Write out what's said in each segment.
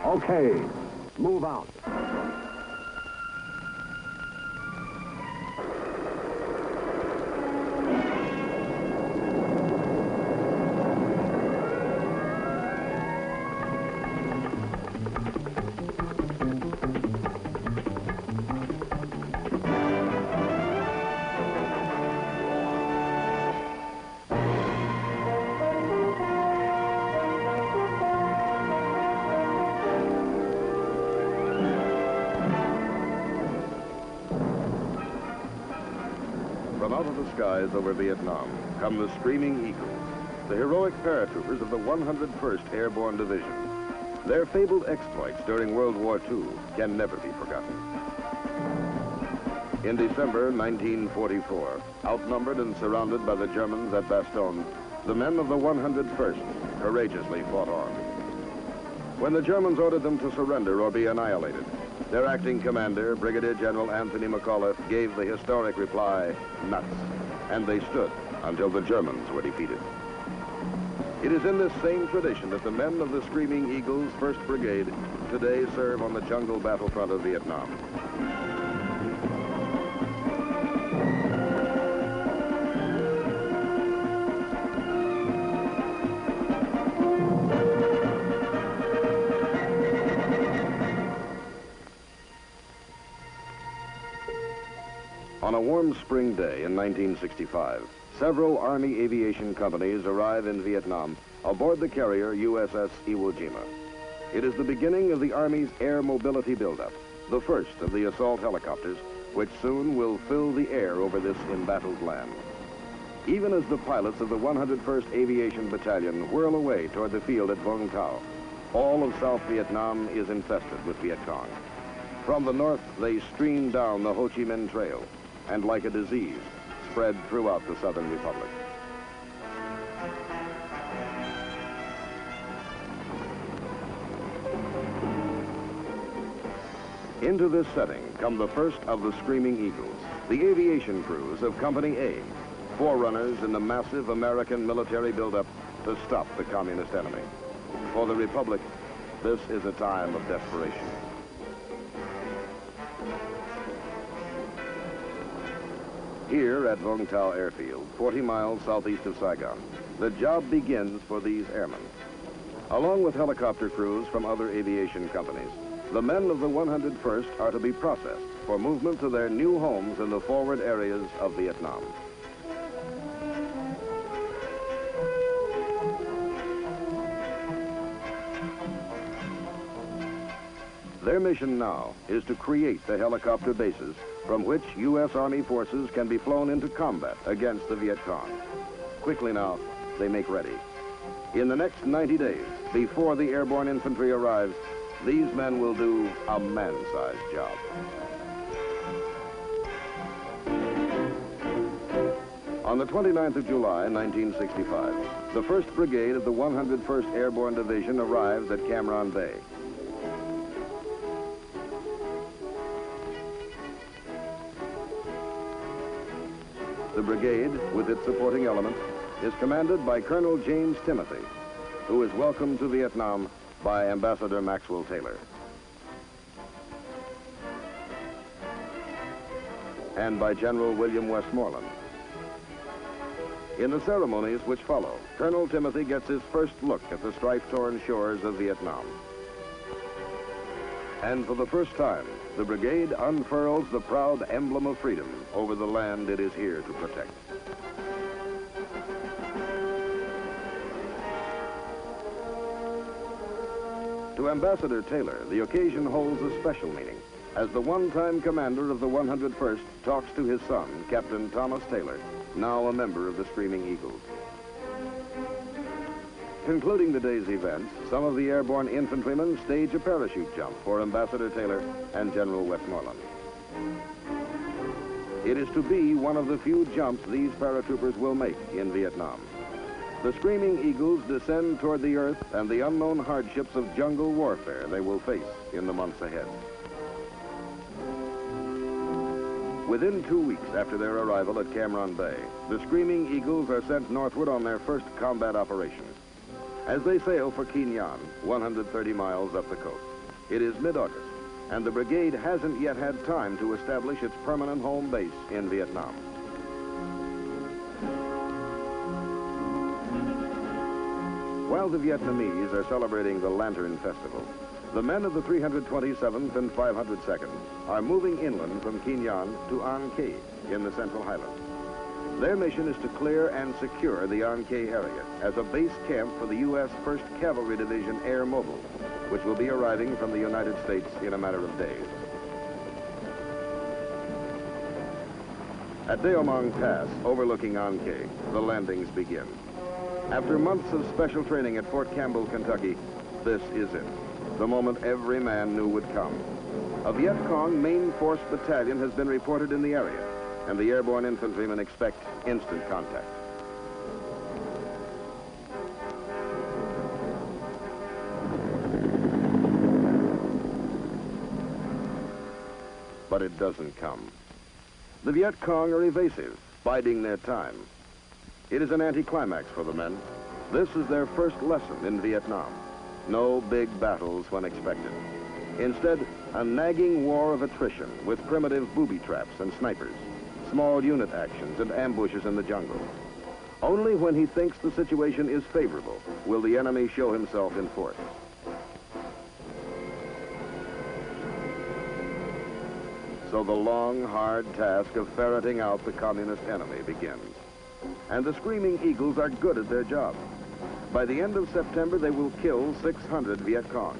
Okay, move out. From out of the skies over Vietnam come the Screaming Eagles, the heroic paratroopers of the 101st Airborne Division. Their fabled exploits during World War II can never be forgotten. In December 1944, outnumbered and surrounded by the Germans at Bastogne, the men of the 101st courageously fought on. When the Germans ordered them to surrender or be annihilated, their acting commander, Brigadier General Anthony McAuliffe, gave the historic reply, nuts, and they stood until the Germans were defeated. It is in this same tradition that the men of the Screaming Eagles, 1st Brigade, today serve on the jungle battlefront of Vietnam. On a warm spring day in 1965, several Army aviation companies arrive in Vietnam aboard the carrier USS Iwo Jima. It is the beginning of the Army's air mobility buildup, the first of the assault helicopters, which soon will fill the air over this embattled land. Even as the pilots of the 101st Aviation Battalion whirl away toward the field at Vung Tau, all of South Vietnam is infested with Viet Cong. From the north, they stream down the Ho Chi Minh Trail, and like a disease, spread throughout the Southern Republic. Into this setting come the first of the Screaming Eagles, the aviation crews of Company A, forerunners in the massive American military buildup to stop the communist enemy. For the Republic, this is a time of desperation. Here at Vung Tau Airfield, 40 miles southeast of Saigon, the job begins for these airmen. Along with helicopter crews from other aviation companies, the men of the 101st are to be processed for movement to their new homes in the forward areas of Vietnam. Their mission now is to create the helicopter bases from which U.S. Army forces can be flown into combat against the Viet Cong. Quickly now, they make ready. In the next 90 days, before the airborne infantry arrives, these men will do a man-sized job. On the 29th of July, 1965, the 1st Brigade of the 101st Airborne Division arrives at Cam Ranh Bay. The brigade, with its supporting elements, is commanded by Colonel James Timothy, who is welcomed to Vietnam by Ambassador Maxwell Taylor. And by General William Westmoreland. In the ceremonies which follow, Colonel Timothy gets his first look at the strife-torn shores of Vietnam. And for the first time, the brigade unfurls the proud emblem of freedom over the land it is here to protect. To Ambassador Taylor, the occasion holds a special meaning, as the one-time commander of the 101st talks to his son, Captain Thomas Taylor, now a member of the Screaming Eagles. Concluding the day's events, some of the airborne infantrymen stage a parachute jump for Ambassador Taylor and General Westmoreland. It is to be one of the few jumps these paratroopers will make in Vietnam. The Screaming Eagles descend toward the earth and the unknown hardships of jungle warfare they will face in the months ahead. Within 2 weeks after their arrival at Cam Ranh Bay, the Screaming Eagles are sent northward on their first combat operation, as they sail for Qui Nhon, 130 miles up the coast. It is mid-August, and the brigade hasn't yet had time to establish its permanent home base in Vietnam. While the Vietnamese are celebrating the Lantern Festival, the men of the 327th and 502nd are moving inland from Quy Nhon to An Khê in the Central Highlands. Their mission is to clear and secure the An Khê area as a base camp for the U.S. 1st Cavalry Division Air Mobile, which will be arriving from the United States in a matter of days. At Deo Mang Pass, overlooking An Khê, the landings begin. After months of special training at Fort Campbell, Kentucky, this is it, the moment every man knew would come. A Viet Cong main force battalion has been reported in the area, and the airborne infantrymen expect instant contact. But it doesn't come. The Viet Cong are evasive, biding their time. It is an anticlimax for the men. This is their first lesson in Vietnam. No big battles when expected. Instead, a nagging war of attrition with primitive booby traps and snipers, small unit actions and ambushes in the jungle. Only when he thinks the situation is favorable will the enemy show himself in force. So the long, hard task of ferreting out the communist enemy begins. And the Screaming Eagles are good at their job. By the end of September, they will kill 600 Viet Cong.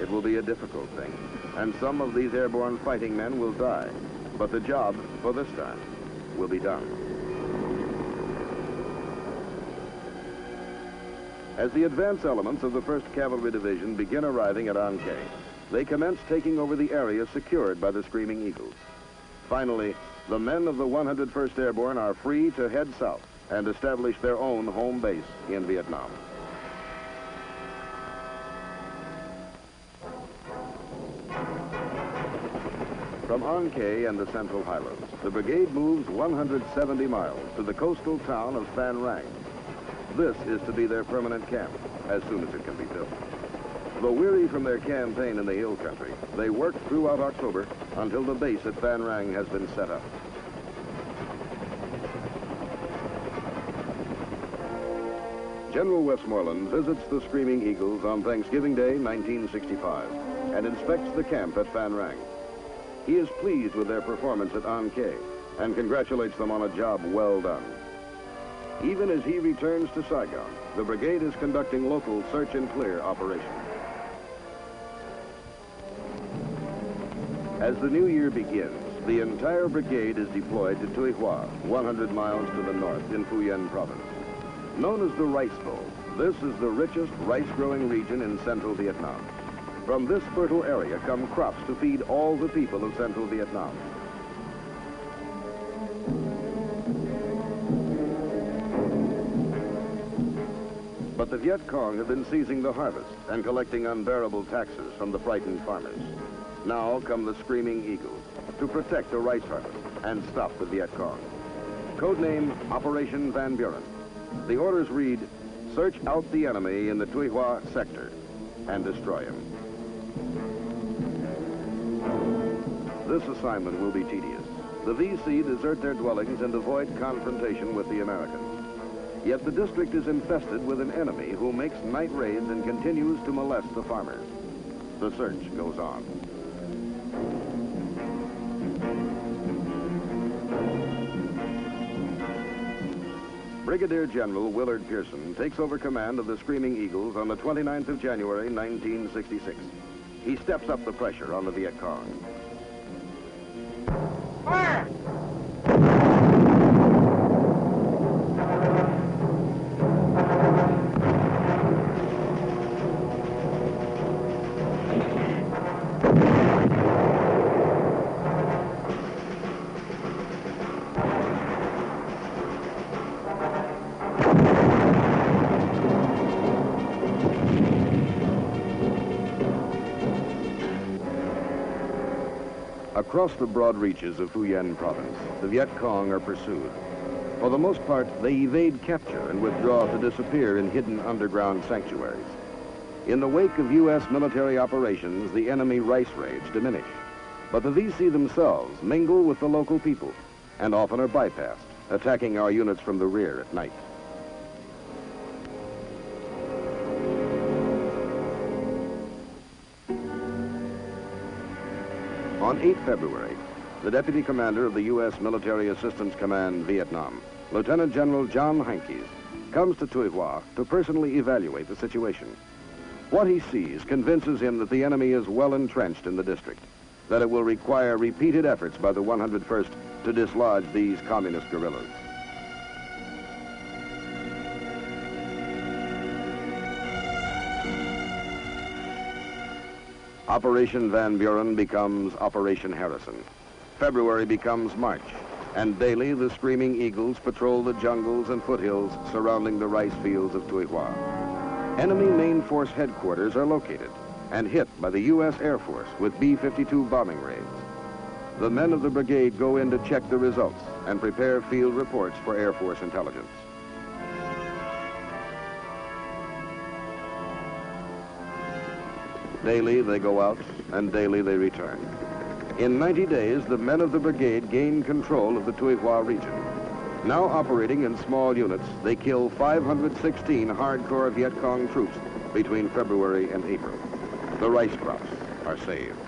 It will be a difficult thing, and some of these airborne fighting men will die. But the job, for this time, will be done. As the advance elements of the 1st Cavalry Division begin arriving at An Khê, they commence taking over the area secured by the Screaming Eagles. Finally, the men of the 101st Airborne are free to head south and establish their own home base in Vietnam. From An Khê and the Central Highlands, the brigade moves 170 miles to the coastal town of Phan Rang. This is to be their permanent camp as soon as it can be built. Though weary from their campaign in the hill country, they work throughout October until the base at Phan Rang has been set up. General Westmoreland visits the Screaming Eagles on Thanksgiving Day, 1965, and inspects the camp at Phan Rang. He is pleased with their performance at An Khê and congratulates them on a job well done. Even as he returns to Saigon, the brigade is conducting local search and clear operations. As the new year begins, the entire brigade is deployed to Tuy Hoa, 100 miles to the north in Phu Yen province. Known as the Rice Bowl, this is the richest rice-growing region in central Vietnam. From this fertile area come crops to feed all the people of central Vietnam. But the Viet Cong have been seizing the harvest and collecting unbearable taxes from the frightened farmers. Now come the Screaming Eagles to protect the rice harvest and stop the Viet Cong. Codename Operation Van Buren. The orders read, search out the enemy in the Tuy Hoa sector and destroy him. This assignment will be tedious. The VC desert their dwellings and avoid confrontation with the Americans. Yet the district is infested with an enemy who makes night raids and continues to molest the farmers. The search goes on. Brigadier General Willard Pearson takes over command of the Screaming Eagles on the 29th of January, 1966. He steps up the pressure on the Viet Cong. Fire! Across the broad reaches of Phu Yen province, the Viet Cong are pursued. For the most part, they evade capture and withdraw to disappear in hidden underground sanctuaries. In the wake of U.S. military operations, the enemy rice raids diminish. But the VC themselves mingle with the local people and often are bypassed, attacking our units from the rear at night. On 8 February, the Deputy Commander of the U.S. Military Assistance Command, Vietnam, Lieutenant General John Hankes, comes to Tuy Hoa to personally evaluate the situation. What he sees convinces him that the enemy is well entrenched in the district, that it will require repeated efforts by the 101st to dislodge these communist guerrillas. Operation Van Buren becomes Operation Harrison. February becomes March, and daily the Screaming Eagles patrol the jungles and foothills surrounding the rice fields of Tuy Hoa. Enemy main force headquarters are located and hit by the U.S. Air Force with B-52 bombing raids. The men of the brigade go in to check the results and prepare field reports for Air Force intelligence. Daily they go out, and daily they return. In 90 days, the men of the brigade gain control of the Tuy Hoa region. Now operating in small units, they kill 516 hardcore Viet Cong troops between February and April. The rice crops are saved.